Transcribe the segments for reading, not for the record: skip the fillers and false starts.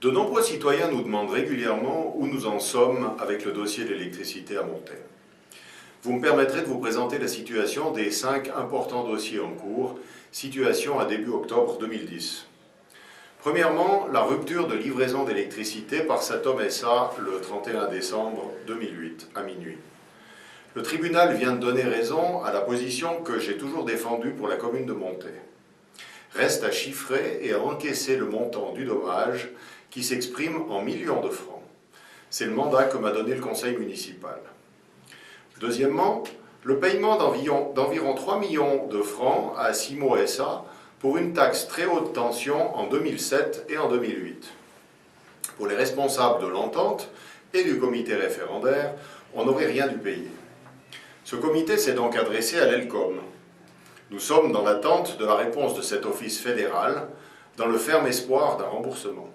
De nombreux citoyens nous demandent régulièrement où nous en sommes avec le dossier de l'électricité à Montaix. Vous me permettrez de vous présenter la situation des 5 importants dossiers en cours, situation à début octobre 2010. Premièrement, la rupture de livraison d'électricité par Satom SA le 31 décembre 2008 à minuit. Le tribunal vient de donner raison à la position que j'ai toujours défendue pour la commune de Montaix. Reste à chiffrer et à encaisser le montant du dommage qui s'exprime en millions de francs. C'est le mandat que m'a donné le conseil municipal. Deuxièmement, le paiement d'environ 3 millions de francs à Simo SA pour une taxe très haute tension en 2007 et en 2008. Pour les responsables de l'entente et du comité référendaire, on n'aurait rien dû payer. Ce comité s'est donc adressé à l'ELCOM. Nous sommes dans l'attente de la réponse de cet office fédéral, dans le ferme espoir d'un remboursement.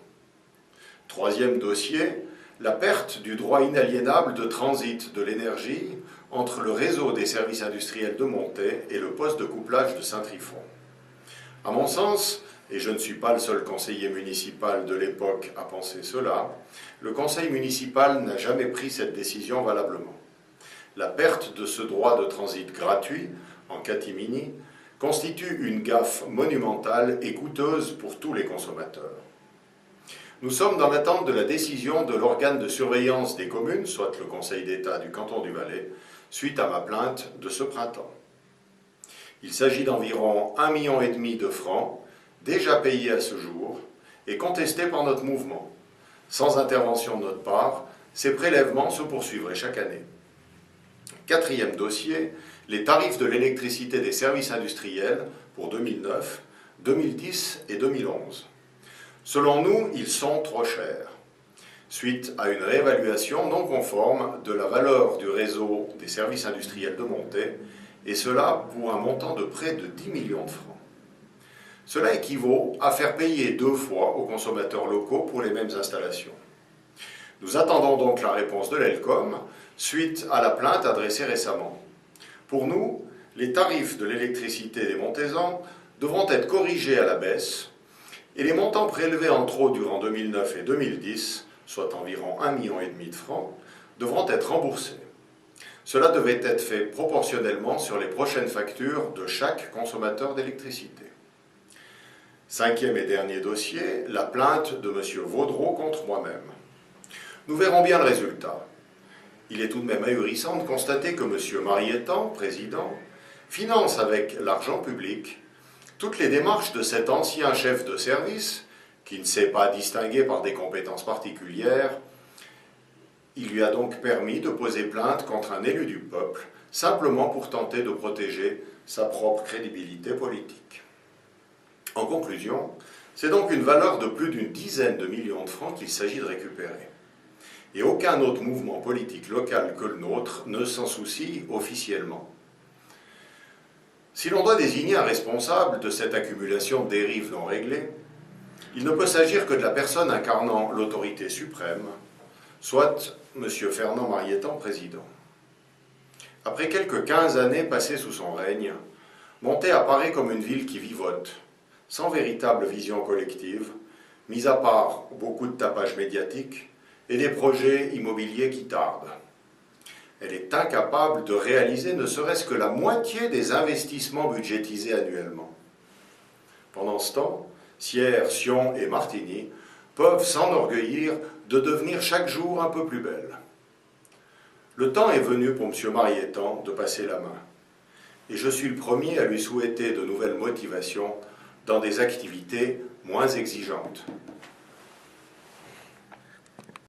Troisième dossier, la perte du droit inaliénable de transit de l'énergie entre le réseau des services industriels de Montaix et le poste de couplage de Saint-Trifon. À mon sens, et je ne suis pas le seul conseiller municipal de l'époque à penser cela, le conseil municipal n'a jamais pris cette décision valablement. La perte de ce droit de transit gratuit, en catimini, constitue une gaffe monumentale et coûteuse pour tous les consommateurs. Nous sommes dans l'attente de la décision de l'organe de surveillance des communes, soit le Conseil d'État du canton du Valais, suite à ma plainte de ce printemps. Il s'agit d'environ 1,5 million de francs, déjà payés à ce jour, et contestés par notre mouvement. Sans intervention de notre part, ces prélèvements se poursuivraient chaque année. Quatrième dossier, les tarifs de l'électricité des services industriels pour 2009, 2010 et 2011. Selon nous, ils sont trop chers, suite à une réévaluation non conforme de la valeur du réseau des services industriels de Montaix, et cela pour un montant de près de 10 millions de francs. Cela équivaut à faire payer 2 fois aux consommateurs locaux pour les mêmes installations. Nous attendons donc la réponse de l'ELCOM suite à la plainte adressée récemment. Pour nous, les tarifs de l'électricité des Montaisans devront être corrigés à la baisse et les montants prélevés en trop durant 2009 et 2010, soit environ 1,5 million de francs, devront être remboursés. Cela devait être fait proportionnellement sur les prochaines factures de chaque consommateur d'électricité. Cinquième et dernier dossier, la plainte de M. Vaudreau contre moi-même. Nous verrons bien le résultat. Il est tout de même ahurissant de constater que M. Marietan, président, finance avec l'argent public toutes les démarches de cet ancien chef de service, qui ne s'est pas distingué par des compétences particulières. Il lui a donc permis de poser plainte contre un élu du peuple, simplement pour tenter de protéger sa propre crédibilité politique. En conclusion, c'est donc une valeur de plus d'une dizaine de millions de francs qu'il s'agit de récupérer. Et aucun autre mouvement politique local que le nôtre ne s'en soucie officiellement. Si l'on doit désigner un responsable de cette accumulation de dérives non réglées, il ne peut s'agir que de la personne incarnant l'autorité suprême, soit M. Fernand Marietan, président. Après quelques 15 années passées sous son règne, Montaix apparaît comme une ville qui vivote, sans véritable vision collective, mis à part beaucoup de tapage médiatique et des projets immobiliers qui tardent. Elle est incapable de réaliser ne serait-ce que la moitié des investissements budgétisés annuellement. Pendant ce temps, Sierre, Sion et Martigny peuvent s'enorgueillir de devenir chaque jour un peu plus belles. Le temps est venu pour M. Marietan de passer la main, et je suis le premier à lui souhaiter de nouvelles motivations dans des activités moins exigeantes.